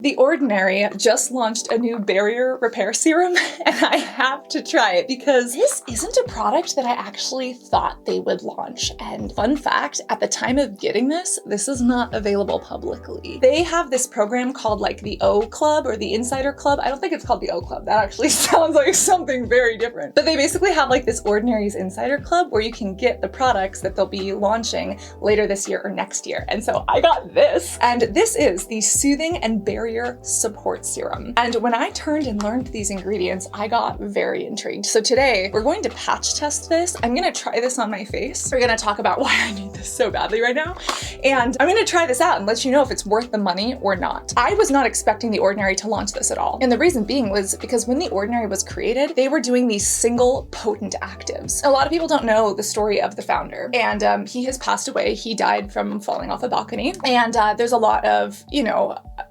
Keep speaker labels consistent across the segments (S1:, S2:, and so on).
S1: The Ordinary just launched a new barrier repair serum, and I have to try it because this isn't a product that I actually thought they would launch. And fun fact, at the time of getting this is not available publicly. They have this program called like the O Club or the Insider Club. I don't think it's called the O Club. That actually sounds like something very different. But they basically have like this Ordinary's Insider Club where you can get the products that they'll be launching later this year or next year. And so I got this, and this is the Soothing and Barrier Support Serum. And when I turned and learned these ingredients, I got very intrigued. So today we're going to patch test this. I'm gonna try this on my face. We're gonna talk about why I need this so badly right now. And I'm gonna try this out and let you know if it's worth the money or not. I was not expecting The Ordinary to launch this at all. And the reason being was because when The Ordinary was created, they were doing these single potent actives. A lot of people don't know the story of the founder, and he has passed away. He died from falling off a balcony. And there's a lot of,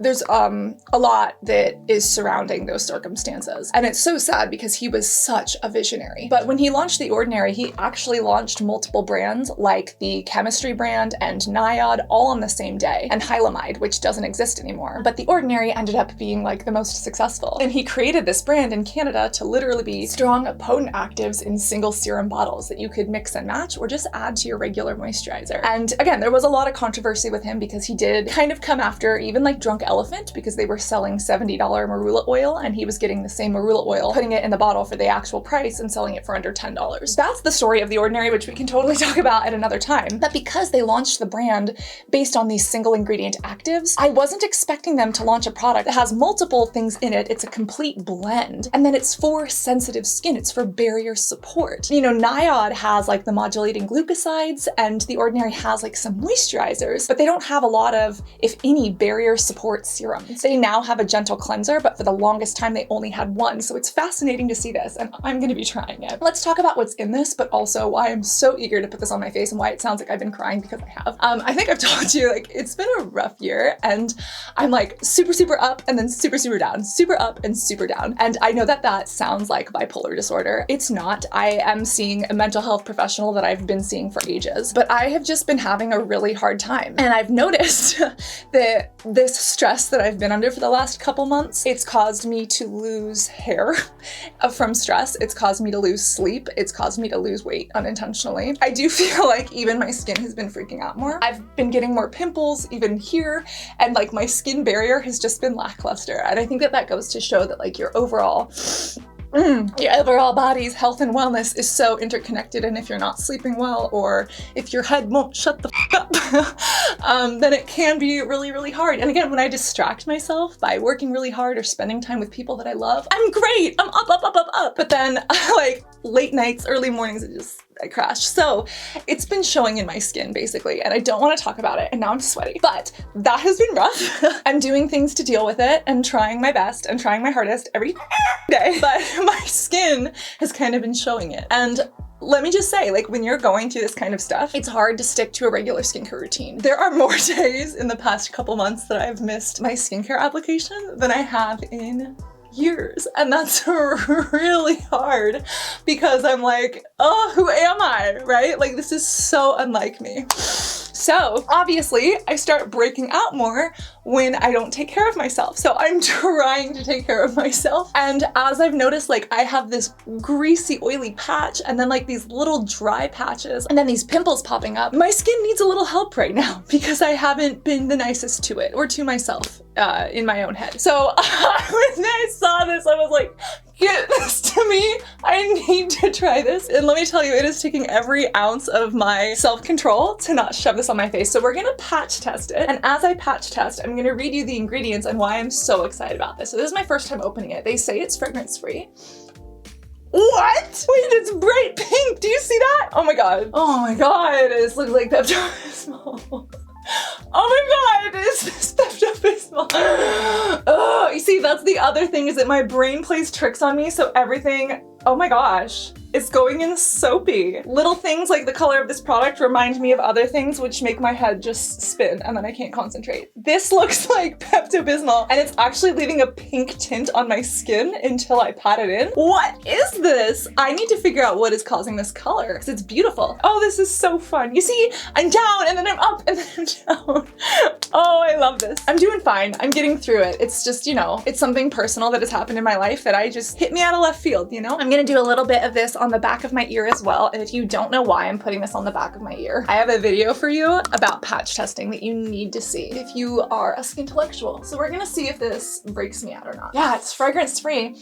S1: there's a lot that is surrounding those circumstances. And it's so sad because he was such a visionary. But when he launched The Ordinary, he actually launched multiple brands like the Chemistry brand and Niod all on the same day, and Hylamide, which doesn't exist anymore. But The Ordinary ended up being like the most successful. And he created this brand in Canada to literally be strong, potent actives in single serum bottles that you could mix and match or just add to your regular moisturizer. And again, there was a lot of controversy with him because he did kind of come after even like Drunk Elephant because they were selling $70 marula oil and he was getting the same marula oil, putting it in the bottle for the actual price and selling it for under $10. That's the story of The Ordinary, which we can totally talk about at another time. But because they launched the brand based on these single ingredient actives, I wasn't expecting them to launch a product that has multiple things in it. It's a complete blend. And then it's for sensitive skin. It's for barrier support. Niod has like the modulating glucosides and The Ordinary has like some moisturizers, but they don't have a lot of, if any, barrier support serums. They now have a gentle cleanser, but for the longest time they only had one. So it's fascinating to see this, and I'm gonna be trying it. Let's talk about what's in this, but also why I'm so eager to put this on my face and why it sounds like I've been crying, because I have. I think I've told you, like, it's been a rough year and I'm like super, super up and then super, super down, super up and super down. And I know that that sounds like bipolar disorder. It's not. I am seeing a mental health professional that I've been seeing for ages, but I have just been having a really hard time. And I've noticed that this stress that I've been under for the last couple months, it's caused me to lose hair from stress. It's caused me to lose sleep. It's caused me to lose weight unintentionally. I do feel like even my skin has been freaking out more. I've been getting more pimples even here, and like my skin barrier has just been lackluster. And I think that that goes to show that like your overall body's health and wellness is so interconnected, and if you're not sleeping well or if your head won't shut the f up, then it can be really, really hard. And again, when I distract myself by working really hard or spending time with people that I love, I'm great, I'm up, up, up, up, up. But then like late nights, early mornings, I crash. So it's been showing in my skin basically, and I don't want to talk about it, and now I'm sweaty, but that has been rough. I'm doing things to deal with it and trying my best and trying my hardest every day, but my skin has kind of been showing it. And let me just say, like, when you're going through this kind of stuff, it's hard to stick to a regular skincare routine. There are more days in the past couple months that I've missed my skincare application than I have in years, and that's really hard because I'm like, oh, who am I, right? Like, this is so unlike me. So obviously I start breaking out more when I don't take care of myself. So I'm trying to take care of myself. And as I've noticed, like, I have this greasy, oily patch and then like these little dry patches and then these pimples popping up. My skin needs a little help right now because I haven't been the nicest to it or to myself in my own head. So when I saw this, I was like, get this to me. I need to try this. And let me tell you, it is taking every ounce of my self-control to not shove this on my face. So we're gonna patch test it. And as I patch test, I'm gonna read you the ingredients and why I'm so excited about this. So this is my first time opening it. They say it's fragrance-free. What? Wait, it's bright pink. Do you see that? Oh my God. Oh my God, this looks like Pepto-Bismol. Oh my God, is this Pepto-Bismol? Oh, you see, that's the other thing, is that my brain plays tricks on me. So everything, oh my gosh, It's going in soapy. Little things like the color of this product remind me of other things, which make my head just spin and then I can't concentrate. This looks like Pepto-Bismol and it's actually leaving a pink tint on my skin until I pat it in. What is this? I need to figure out what is causing this color because it's beautiful. Oh, this is so fun. You see, I'm down and then I'm up and then I'm down. Oh, I love this. I'm doing fine. I'm getting through it. It's just, you know, it's something personal that has happened in my life that I just hit me out of left field, you know? I'm gonna do a little bit of this on the back of my ear as well. And if you don't know why I'm putting this on the back of my ear, I have a video for you about patch testing that you need to see if you are a skintellectual. So we're gonna see if this breaks me out or not. Yeah, it's fragrance free.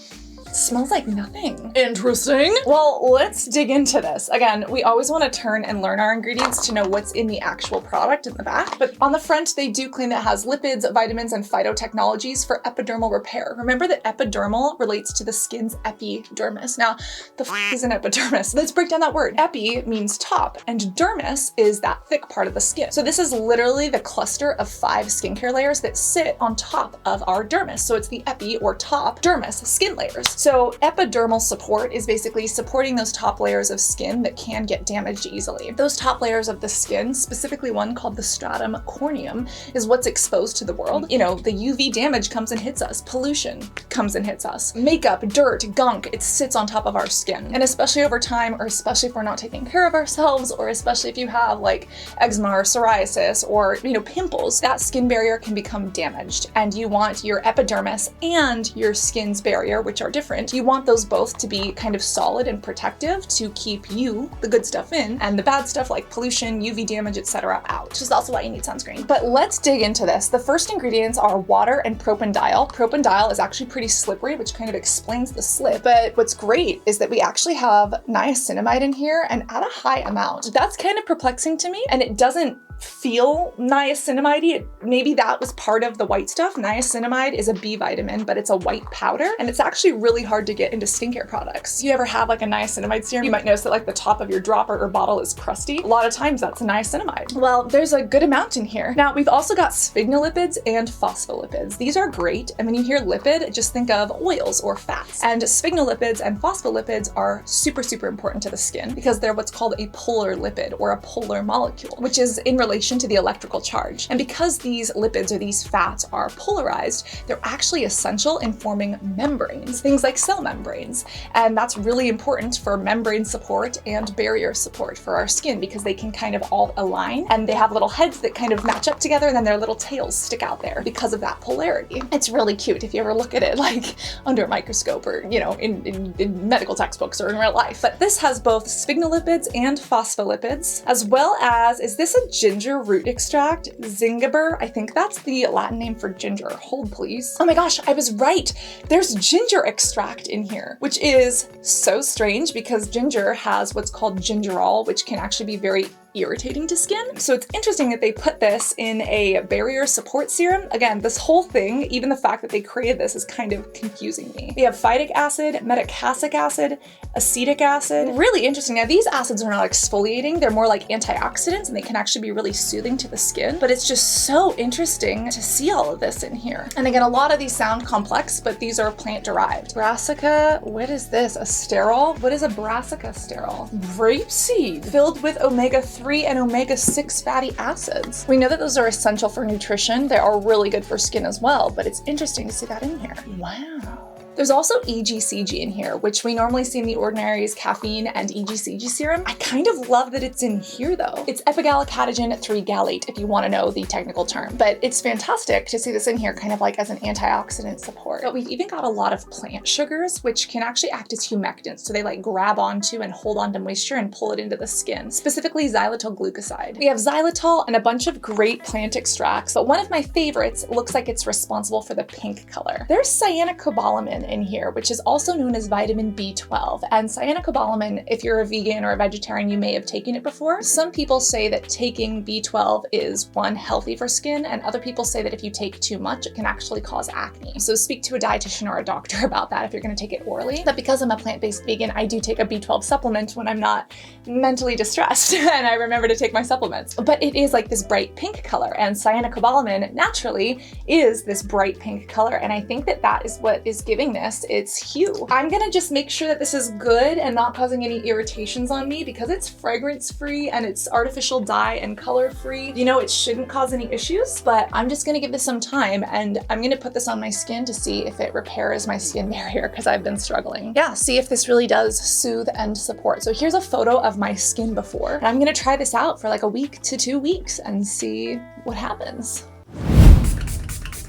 S1: Smells like nothing. Interesting. Well, let's dig into this. Again, we always want to turn and learn our ingredients to know what's in the actual product in the back. But on the front, they do claim that it has lipids, vitamins, and phytotechnologies for epidermal repair. Remember that epidermal relates to the skin's epidermis. Now, the f is an epidermis? Let's break down that word. Epi means top, and dermis is that thick part of the skin. So this is literally the cluster of 5 skincare layers that sit on top of our dermis. So it's the epi or top dermis skin layers. So epidermal support is basically supporting those top layers of skin that can get damaged easily. Those top layers of the skin, specifically one called the stratum corneum, is what's exposed to the world. You know, the UV damage comes and hits us. Pollution comes and hits us. Makeup, dirt, gunk, it sits on top of our skin. And especially over time, or especially if we're not taking care of ourselves, or especially if you have like eczema or psoriasis or, you know, pimples, that skin barrier can become damaged. And you want your epidermis and your skin's barrier, which are different. You want those both to be kind of solid and protective to keep you, the good stuff in, and the bad stuff like pollution, UV damage, etc. out, which is also why you need sunscreen. But let's dig into this. The first ingredients are water and propanediol. Propanediol is actually pretty slippery, which kind of explains the slip. But what's great is that we actually have niacinamide in here and at a high amount. That's kind of perplexing to me, and it doesn't feel niacinamide-y. Maybe that was part of the white stuff. Niacinamide is a B vitamin, but it's a white powder, and it's actually really hard to get into skincare products. If you ever have like a niacinamide serum, you might notice that like the top of your dropper or bottle is crusty. A lot of times that's niacinamide. Well, there's a good amount in here. Now, we've also got sphingolipids and phospholipids. These are great, and when you hear lipid, just think of oils or fats. And sphingolipids and phospholipids are super, super important to the skin because they're what's called a polar lipid or a polar molecule, which is in relation to the electrical charge. And because these lipids or these fats are polarized, they're actually essential in forming membranes, things like cell membranes. And that's really important for membrane support and barrier support for our skin because they can kind of all align and they have little heads that kind of match up together and then their little tails stick out there because of that polarity. It's really cute if you ever look at it like under a microscope or, you know, in medical textbooks or in real life. But this has both sphingolipids and phospholipids, as well as, is this a ginger root extract? Zingiber, I think that's the Latin name for ginger. Hold please. Oh my gosh, I was right. There's ginger extract in here, which is so strange because ginger has what's called gingerol, which can actually be very irritating to skin. So it's interesting that they put this in a barrier support serum. Again, this whole thing, even the fact that they created this is kind of confusing me. They have phytic acid, metacassic acid, acetic acid. Really interesting. Now these acids are not exfoliating, they're more like antioxidants and they can actually be really soothing to the skin. But it's just so interesting to see all of this in here. And again, a lot of these sound complex, but these are plant derived. Brassica, what is this? A sterol? What is a brassica sterol? Rapeseed, filled with omega-3 and omega-6 fatty acids. We know that those are essential for nutrition. They are really good for skin as well, but it's interesting to see that in here. Wow. There's also EGCG in here, which we normally see in The Ordinary's Caffeine and EGCG serum. I kind of love that it's in here though. It's epigallocatogen 3-gallate if you want to know the technical term, but it's fantastic to see this in here kind of like as an antioxidant support. But we've even got a lot of plant sugars, which can actually act as humectants. So they like grab onto and hold onto moisture and pull it into the skin, specifically xylitol glucoside. We have xylitol and a bunch of great plant extracts, but one of my favorites looks like it's responsible for the pink color. There's cyanocobalamin in here, which is also known as vitamin B12. And cyanocobalamin, if you're a vegan or a vegetarian, you may have taken it before. Some people say that taking B12 is one, healthy for skin, and other people say that if you take too much, it can actually cause acne. So speak to a dietitian or a doctor about that if you're gonna take it orally. But because I'm a plant-based vegan, I do take a B12 supplement when I'm not mentally distressed and I remember to take my supplements. But it is like this bright pink color, and cyanocobalamin naturally is this bright pink color, and I think that that is what is giving strongness, its hue. I'm gonna just make sure that this is good and not causing any irritations on me because it's fragrance-free and it's artificial dye and color-free. You know, it shouldn't cause any issues, but I'm just gonna give this some time and I'm gonna put this on my skin to see if it repairs my skin barrier because I've been struggling. Yeah, see if this really does soothe and support. So here's a photo of my skin before. And I'm gonna try this out for like a week to 2 weeks and see what happens.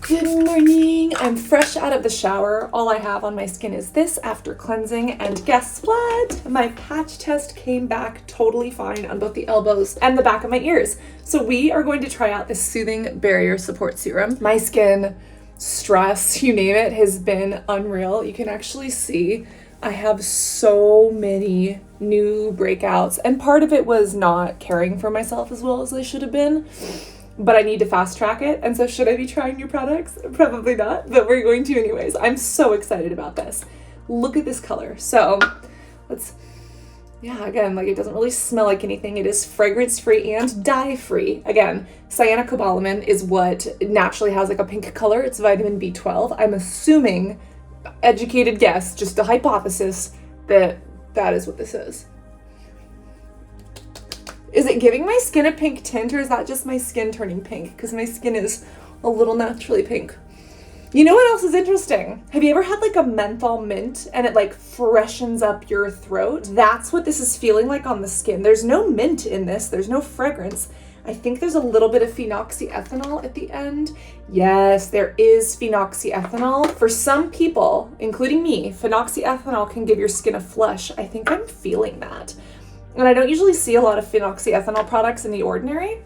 S1: Good morning. I'm fresh out of the shower. All I have on my skin is this after cleansing, and guess what? My patch test came back totally fine on both the elbows and the back of my ears. So we are going to try out this Soothing Barrier Support Serum. My skin, stress, you name it, has been unreal. You can actually see I have so many new breakouts, and part of it was not caring for myself as well as I should have been. But I need to fast track it. And so should I be trying new products? Probably not, but we're going to anyways. I'm so excited about this. Look at this color. So let's, yeah, again, like it doesn't really smell like anything. It is fragrance-free and dye-free. Again, cyanocobalamin is what naturally has like a pink color. It's vitamin B12. I'm assuming, educated guess, just a hypothesis, that that is what this is. Is it giving my skin a pink tint, or is that just my skin turning pink? Because my skin is a little naturally pink. You know what else is interesting? Have you ever had like a menthol mint and it like freshens up your throat? That's what this is feeling like on the skin. There's no mint in this. There's no fragrance. I think there's a little bit of phenoxyethanol at the end. Yes, there is phenoxyethanol. For some people, including me, phenoxyethanol can give your skin a flush. I think I'm feeling that. And I don't usually see a lot of phenoxyethanol products in the ordinary.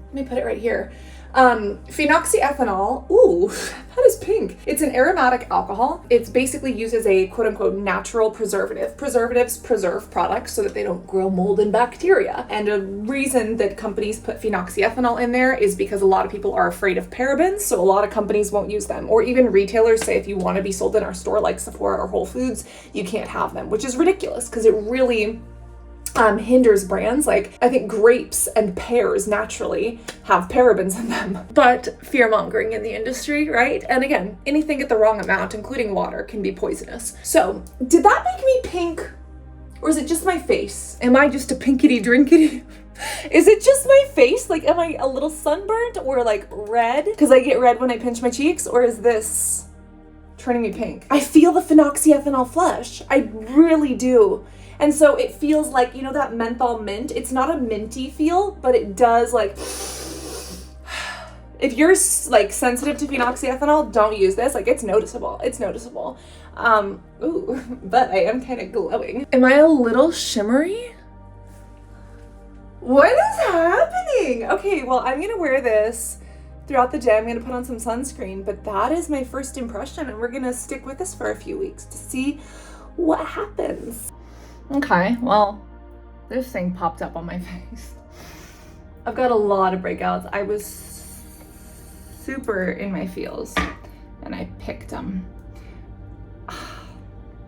S1: Let me put it right here. Phenoxyethanol, ooh, that is pink. It's an aromatic alcohol. It's basically used as a quote unquote natural preservative. Preservatives preserve products so that they don't grow mold and bacteria. And a reason that companies put phenoxyethanol in there is because a lot of people are afraid of parabens, so a lot of companies won't use them. Or even retailers say if you want to be sold in our store like Sephora or Whole Foods, you can't have them, which is ridiculous because it really hinders brands. Like I think grapes and pears naturally have parabens in them, but fear mongering in the industry, right? And again, anything at the wrong amount, including water, can be poisonous. So did that make me pink, or is it just my face? Am I just a pinkity drinkity? Is it just my face? Like, am I a little sunburnt or like red? Because I get red when I pinch my cheeks, or is this turning me pink? I feel the phenoxyethanol flush. I really do. And so it feels like, you know, that menthol mint, it's not a minty feel, but it does like, if you're like sensitive to phenoxyethanol, don't use this. Like it's noticeable, it's noticeable. Ooh, but I am kind of glowing. Am I a little shimmery? What is happening? Okay, well, I'm gonna wear this throughout the day. I'm gonna put on some sunscreen, but that is my first impression, and we're gonna stick with this for a few weeks to see what happens. Okay, well, this thing popped up on my face. I've got a lot of breakouts. I was super in my feels and I picked them.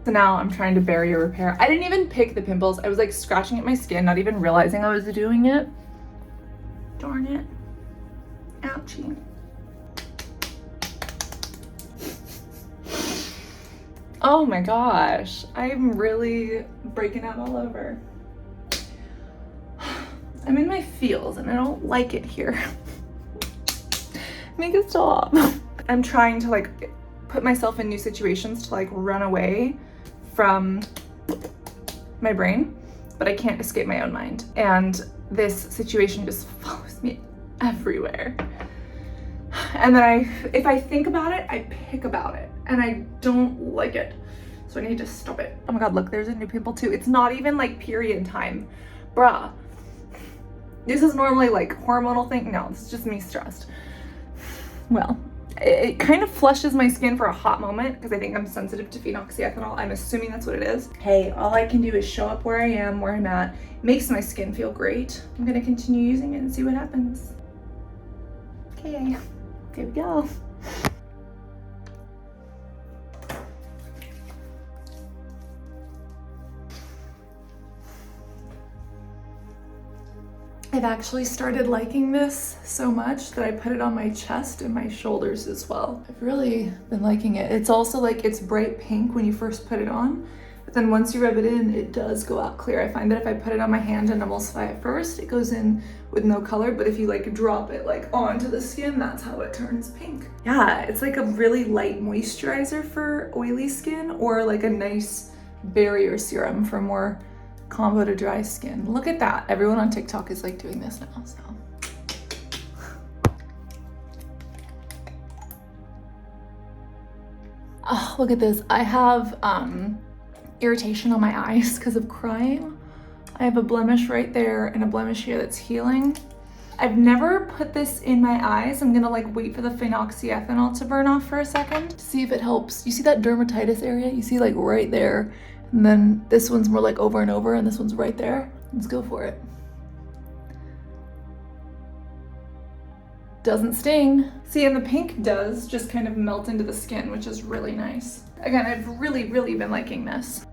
S1: So now I'm trying to barrier repair. I didn't even pick the pimples. I was like scratching at my skin, not even realizing I was doing it. Darn it. Ouchie. Oh my gosh, I'm really breaking out all over. I'm in my feels and I don't like it here. Make it stop. I'm trying to like put myself in new situations to like run away from my brain, but I can't escape my own mind. And this situation just follows me everywhere. And then if I think about it, I pick about it, and I don't like it. So I need to stop it. Oh my God, look, there's a new pimple too. It's not even like period time. Bruh. This is normally like hormonal thing. No, this is just me stressed. Well, it kind of flushes my skin for a hot moment because I think I'm sensitive to phenoxyethanol. I'm assuming that's what it is. Hey, all I can do is show up where I am, where I'm at. It makes my skin feel great. I'm gonna continue using it and see what happens. Okay. Here we go. I've actually started liking this so much that I put it on my chest and my shoulders as well. I've really been liking it. It's also like, it's bright pink when you first put it on, but then once you rub it in, it does go out clear. I find that if I put it on my hand and emulsify it first, it goes in with no color, but if you like drop it like onto the skin, that's how it turns pink. Yeah, it's like a really light moisturizer for oily skin, or like a nice barrier serum for more combo to dry skin. Look at that. Everyone on TikTok is like doing this now, so. Oh, look at this. I have irritation on my eyes because of crying. I have a blemish right there and a blemish here that's healing. I've never put this in my eyes. I'm gonna like wait for the phenoxyethanol to burn off for a second to see if it helps. You see that dermatitis area? You see like right there. And then this one's more like over and over, and this one's right there. Let's go for it. Doesn't sting. See, and the pink does just kind of melt into the skin, which is really nice. Again, I've really been liking this.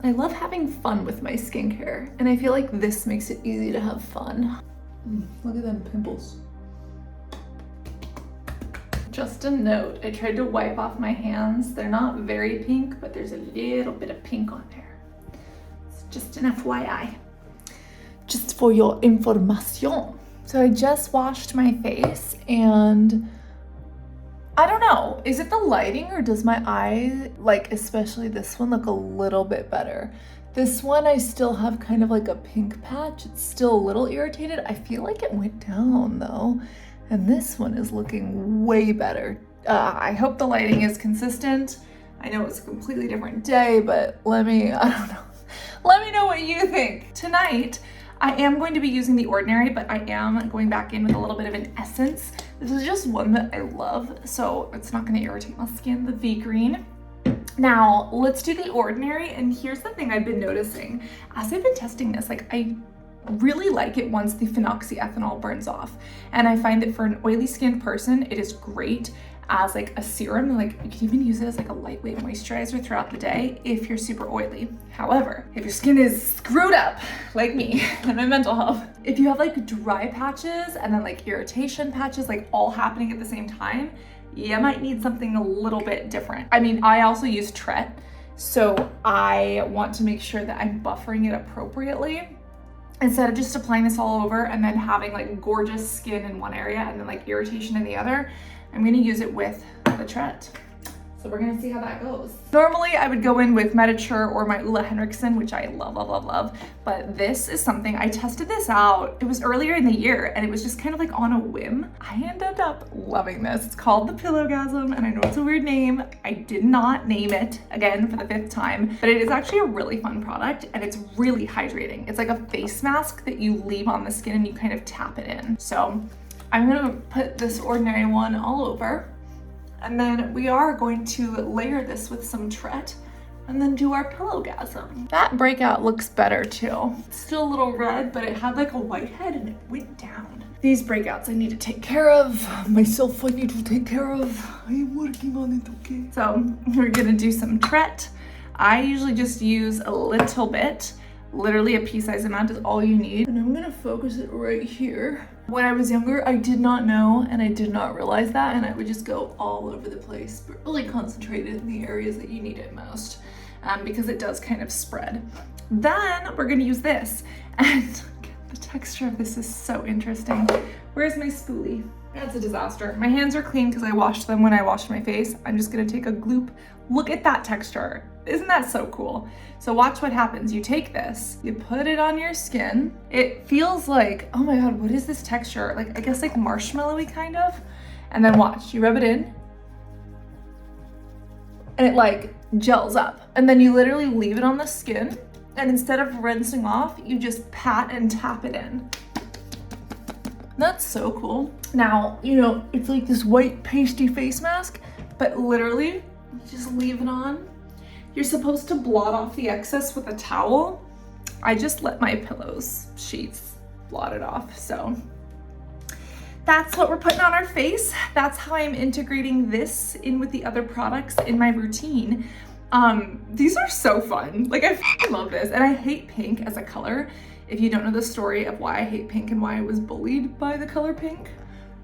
S1: I love having fun with my skincare, and I feel like this makes it easy to have fun. Look at them pimples. Just a note, I tried to wipe off my hands. They're not very pink, but there's a little bit of pink on there. It's just an FYI. Just for your information. So I just washed my face, and I don't know, is it the lighting or does my eye, like especially this one, look a little bit better? This one I still have kind of like a pink patch. It's still a little irritated. I feel like it went down though. And this one is looking way better. I hope the lighting is consistent. I know it's a completely different day, but I don't know. Let me know what you think. Tonight, I am going to be using the Ordinary, but I am going back in with a little bit of an essence. This is just one that I love, so it's not gonna irritate my skin, the Vegreen. Now, let's do the Ordinary, and here's the thing I've been noticing. As I've been testing this, like I really like it once the phenoxyethanol burns off. And I find that for an oily skinned person, it is great as like a serum. Like you can even use it as like a lightweight moisturizer throughout the day if you're super oily. However, if your skin is screwed up like me and my mental health, if you have like dry patches and then like irritation patches like all happening at the same time, you might need something a little bit different. I mean, I also use Tret, so I want to make sure that I'm buffering it appropriately. Instead of just applying this all over and then having like gorgeous skin in one area and then like irritation in the other, I'm gonna use it with the Tret. So we're gonna see how that goes. Normally I would go in with Mediture or my Henriksen, which I love, but this is something, I tested this out. It was earlier in the year and it was just kind of like on a whim. I ended up loving this. It's called the Pillowgasm, and I know it's a weird name. I did not name it, again, for the 5th time, but it is actually a really fun product and it's really hydrating. It's like a face mask that you leave on the skin and you kind of tap it in. So I'm gonna put this Ordinary one all over. And then we are going to layer this with some Tret and then do our Pillowgasm. That breakout looks better too. It's still a little red, but it had like a white head and it went down. These breakouts I need to take care of. Myself I need to take care of. I am working on it, okay? So we're gonna do some Tret. I usually just use a little bit. Literally a pea-sized amount is all you need. And I'm gonna focus it right here. When I was younger, I did not know and I did not realize that, and I would just go all over the place, but really concentrated in the areas that you need it most, because it does kind of spread. Then we're gonna use this, and the texture of this is so interesting. Where's my spoolie? That's a disaster. My hands are clean because I washed them when I washed my face. I'm just gonna take a gloop. Look at that texture. Isn't that so cool? So watch what happens. You take this, you put it on your skin. It feels like, oh my God, what is this texture? Like, I guess like marshmallowy kind of. And then watch, you rub it in and it like gels up. And then you literally leave it on the skin. And instead of rinsing off, you just pat and tap it in. That's so cool. Now, you know, it's like this white pasty face mask, but literally you just leave it on. You're supposed to blot off the excess with a towel. I just let my pillows sheets blot it off. So that's what we're putting on our face. That's how I'm integrating this in with the other products in my routine. These are so fun. Like I love this, and I hate pink as a color. If you don't know the story of why I hate pink and why I was bullied by the color pink,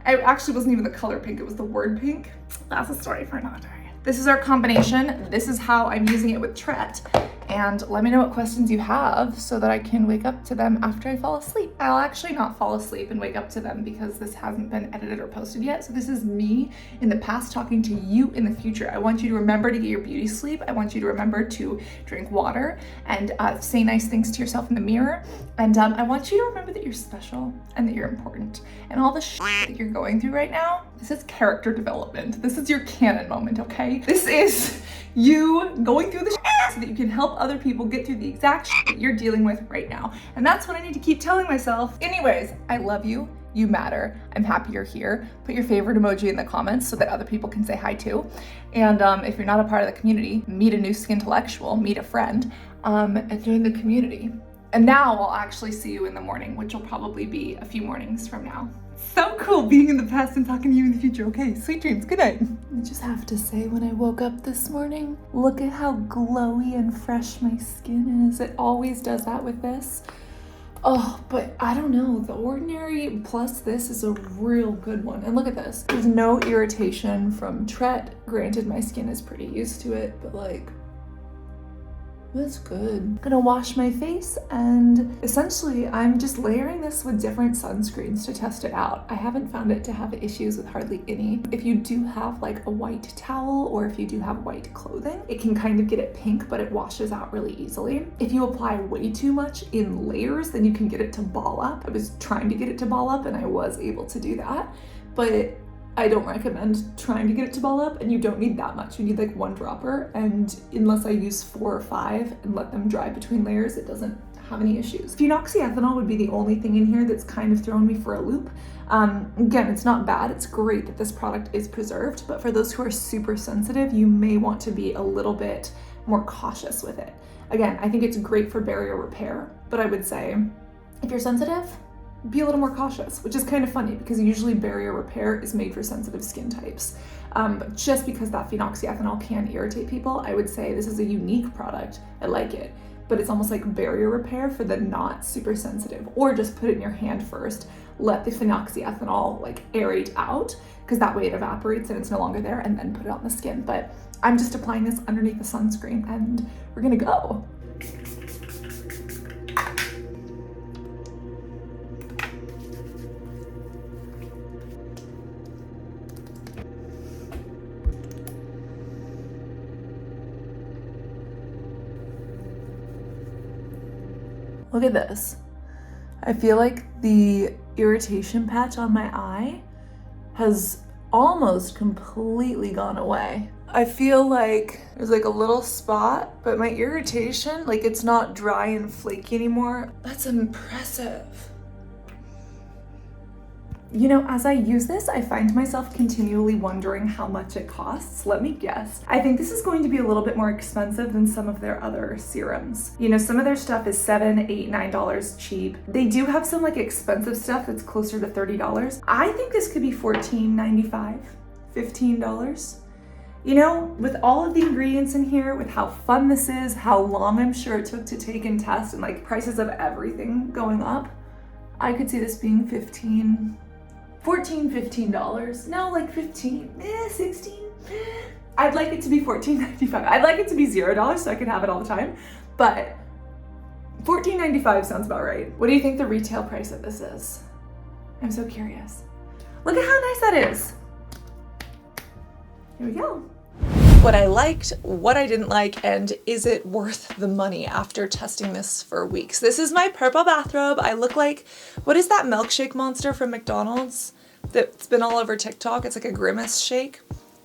S1: it actually wasn't even the color pink, it was the word pink. That's a story for another day. This is our combination. This is how I'm using it with Tret. And let me know what questions you have so that I can wake up to them after I fall asleep. I'll actually not fall asleep and wake up to them because this hasn't been edited or posted yet. So this is me in the past talking to you in the future. I want you to remember to get your beauty sleep. I want you to remember to drink water and say nice things to yourself in the mirror. And I want you to remember that you're special and that you're important. And all the shit that you're going through right now, this is character development. This is your canon moment, okay? This is you going through the shit so that you can help other people get through the exact shit that you're dealing with right now. And that's what I need to keep telling myself. Anyways, I love you. You matter. I'm happy you're here. Put your favorite emoji in the comments so that other people can say hi too. And if you're not a part of the community, meet a new skintellectual, meet a friend, and join the community. And now I'll actually see you in the morning, which will probably be a few mornings from now. So cool being in the past and talking to you in the future. Okay, sweet dreams, good night. I just have to say, when I woke up this morning, look at how glowy and fresh my skin is. It always does that with this. Oh, but I don't know, the Ordinary plus this is a real good one. And look at this, there's no irritation from Tret. Granted, my skin is pretty used to it, but like, that's good. I'm gonna wash my face, and essentially I'm just layering this with different sunscreens to test it out. I haven't found it to have issues with hardly any. If you do have like a white towel or if you do have white clothing, it can kind of get it pink, but it washes out really easily. If you apply way too much in layers, then you can get it to ball up. I was trying to get it to ball up and I was able to do that, but I don't recommend trying to get it to ball up, and you don't need that much. You need like one dropper, and unless I use 4 or 5 and let them dry between layers, it doesn't have any issues. Phenoxyethanol would be the only thing in here that's kind of thrown me for a loop. Again, it's not bad. It's great that this product is preserved, but for those who are super sensitive, you may want to be a little bit more cautious with it. Again, I think it's great for barrier repair, but I would say if you're sensitive, be a little more cautious, which is kind of funny because usually barrier repair is made for sensitive skin types. But just because that phenoxyethanol can irritate people, I would say this is a unique product. I like it, but it's almost like barrier repair for the not super sensitive, or just put it in your hand first, let the phenoxyethanol like aerate out, because that way it evaporates and it's no longer there, and then put it on the skin. But I'm just applying this underneath the sunscreen and we're gonna go. Look at this. I feel like the irritation patch on my eye has almost completely gone away. I feel like there's like a little spot, but my irritation, like it's not dry and flaky anymore. That's impressive. You know, as I use this, I find myself continually wondering how much it costs. Let me guess. I think this is going to be a little bit more expensive than some of their other serums. You know, some of their stuff is $7, $8, $9 cheap. They do have some like expensive stuff that's closer to $30. I think this could be $14.95, $15. You know, with all of the ingredients in here, with how fun this is, how long I'm sure it took to take and test, and like prices of everything going up, I could see this being $14, $15. No, like 15, 16. I'd like it to be $14.95. I'd like it to be $0 so I can have it all the time, but $14.95 sounds about right. What do you think the retail price of this is? I'm so curious. Look at how nice that is. Here we go. What I liked, what I didn't like, and is it worth the money after testing this for weeks? This is my purple bathrobe. I look like, what is that milkshake monster from McDonald's that's been all over TikTok? It's like a grimace shake.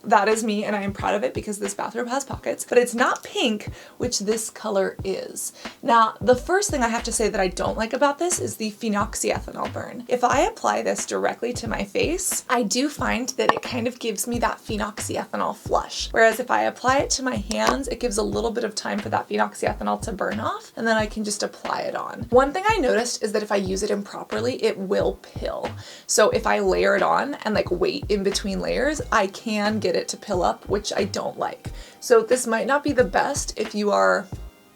S1: That is me, and I am proud of it because this bathrobe has pockets, but it's not pink, which this color is. Now, the first thing I have to say that I don't like about this is the phenoxyethanol burn. If I apply this directly to my face, I do find that it kind of gives me that phenoxyethanol flush. Whereas if I apply it to my hands, it gives a little bit of time for that phenoxyethanol to burn off, and then I can just apply it on. One thing I noticed is that if I use it improperly, it will pill. So if I layer it on and like wait in between layers, I can get it to pill up, which I don't like. So this might not be the best if you are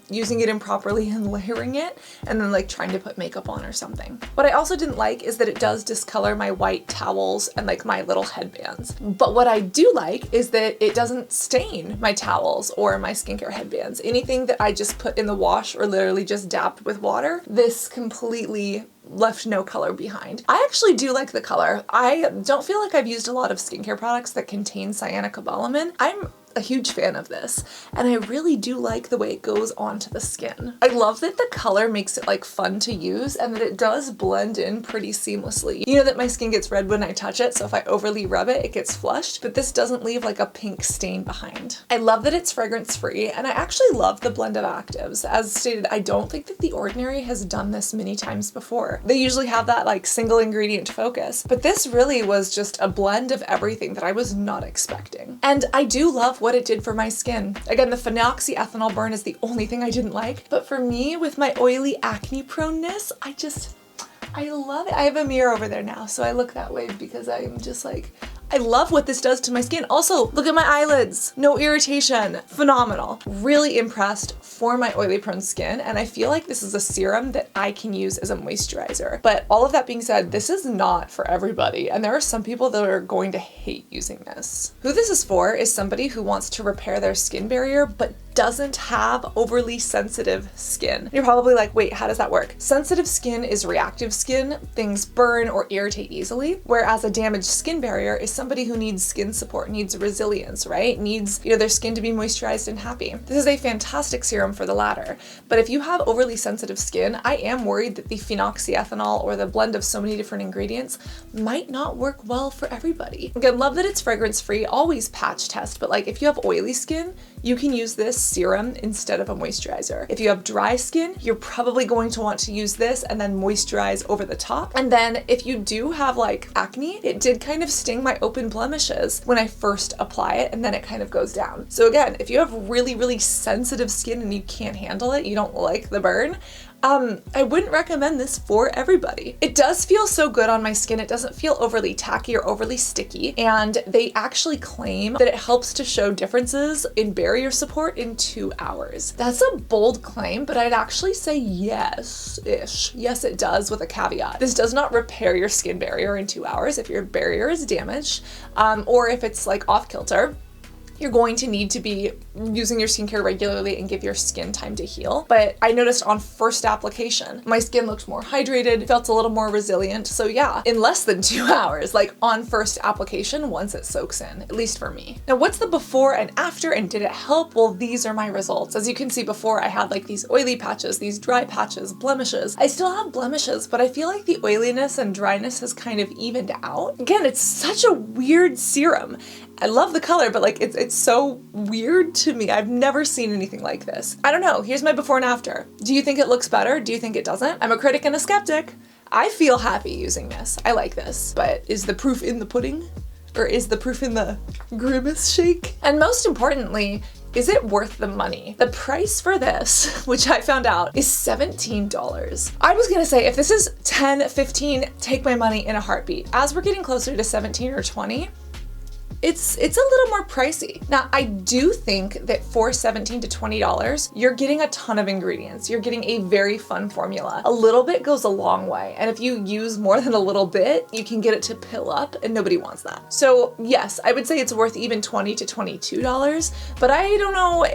S1: using it improperly and layering it and then like trying to put makeup on or something. What I also didn't like is that it does discolor my white towels and like my little headbands. But what I do like is that it doesn't stain my towels or my skincare headbands. Anything that I just put in the wash or literally just dabbed with water, this completely left no color behind. I actually do like the color. I don't feel like I've used a lot of skincare products that contain cyanocobalamin. I'm a huge fan of this, and I really do like the way it goes onto the skin. I love that the color makes it like fun to use and that it does blend in pretty seamlessly. You know that my skin gets red when I touch it, so if I overly rub it, it gets flushed, but this doesn't leave like a pink stain behind. I love that it's fragrance free, and I actually love the blend of actives. As stated, I don't think that The Ordinary has done this many times before. They usually have that like single ingredient focus, but this really was just a blend of everything that I was not expecting. And I do love what it did for my skin. Again, the phenoxyethanol burn is the only thing I didn't like, but for me, with my oily acne proneness, I love it. I have a mirror over there now, so I look that way because I'm just like, I love what this does to my skin. Also, look at my eyelids. No irritation. Phenomenal. Really impressed for my oily prone skin, and I feel like this is a serum that I can use as a moisturizer. But all of that being said, this is not for everybody, and there are some people that are going to hate using this. Who this is for is somebody who wants to repair their skin barrier but doesn't have overly sensitive skin. You're probably like, wait, how does that work? Sensitive skin is reactive skin. Things burn or irritate easily, whereas a damaged skin barrier is somebody who needs skin support, needs resilience, right? Needs, you know, their skin to be moisturized and happy. This is a fantastic serum for the latter. But if you have overly sensitive skin, I am worried that the phenoxyethanol or the blend of so many different ingredients might not work well for everybody. Again, love that it's fragrance free, always patch test, but like if you have oily skin, you can use this serum instead of a moisturizer. If you have dry skin, you're probably going to want to use this and then moisturize over the top. And then if you do have like acne, it did kind of sting my open blemishes when I first apply it, and then it kind of goes down. So again, if you have really, really sensitive skin and you can't handle it, you don't like the burn, I wouldn't recommend this for everybody. It does feel so good on my skin. It doesn't feel overly tacky or overly sticky. And they actually claim that it helps to show differences in barrier support in 2 hours. That's a bold claim, but I'd actually say yes-ish. Yes, it does, with a caveat. This does not repair your skin barrier in 2 hours if your barrier is damaged, or if it's like off kilter. You're going to need to be using your skincare regularly and give your skin time to heal. But I noticed on first application, my skin looked more hydrated, felt a little more resilient. So yeah, in less than 2 hours, like on first application, once it soaks in, at least for me. Now, what's the before and after, and did it help? Well, these are my results. As you can see before, I had like these oily patches, these dry patches, blemishes. I still have blemishes, but I feel like the oiliness and dryness has kind of evened out. Again, it's such a weird serum. I love the color, but like it's so weird to me. I've never seen anything like this. I don't know. Here's my before and after. Do you think it looks better? Do you think it doesn't? I'm a critic and a skeptic. I feel happy using this. I like this. But is the proof in the pudding? Or is the proof in the grimace shake? And most importantly, is it worth the money? The price for this, which I found out, is $17. I was gonna say, if this is 10, 15, take my money in a heartbeat. As we're getting closer to 17 or 20, it's a little more pricey. Now, I do think that for $17 to $20, you're getting a ton of ingredients. You're getting a very fun formula. A little bit goes a long way. And if you use more than a little bit, you can get it to pill up, and nobody wants that. So yes, I would say it's worth even $20 to $22, but I don't know,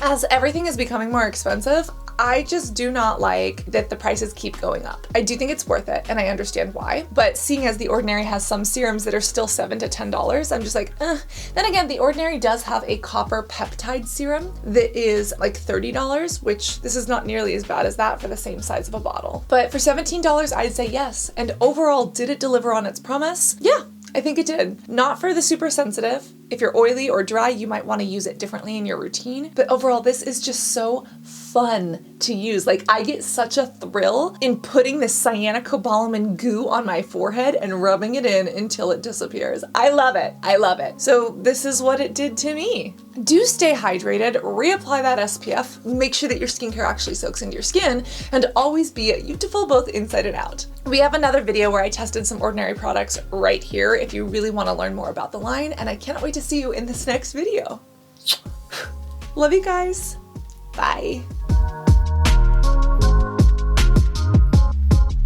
S1: as everything is becoming more expensive, I just do not like that the prices keep going up. I do think it's worth it, and I understand why, but seeing as The Ordinary has some serums that are still $7 to $10, I'm just like, eh. Then again, The Ordinary does have a copper peptide serum that is like $30, which this is not nearly as bad as that for the same size of a bottle. But for $17, I'd say yes. And overall, did it deliver on its promise? Yeah, I think it did. Not for the super sensitive. If you're oily or dry, you might want to use it differently in your routine. But overall, this is just so fun to use. Like, I get such a thrill in putting this cyanocobalamin goo on my forehead and rubbing it in until it disappears. I love it. I love it. So this is what it did to me. Do stay hydrated, reapply that SPF, make sure that your skincare actually soaks into your skin, and always be beautiful both inside and out. We have another video where I tested some Ordinary products right here if you really want to learn more about the line, and I cannot wait to see you in this next video. Love you guys. Bye.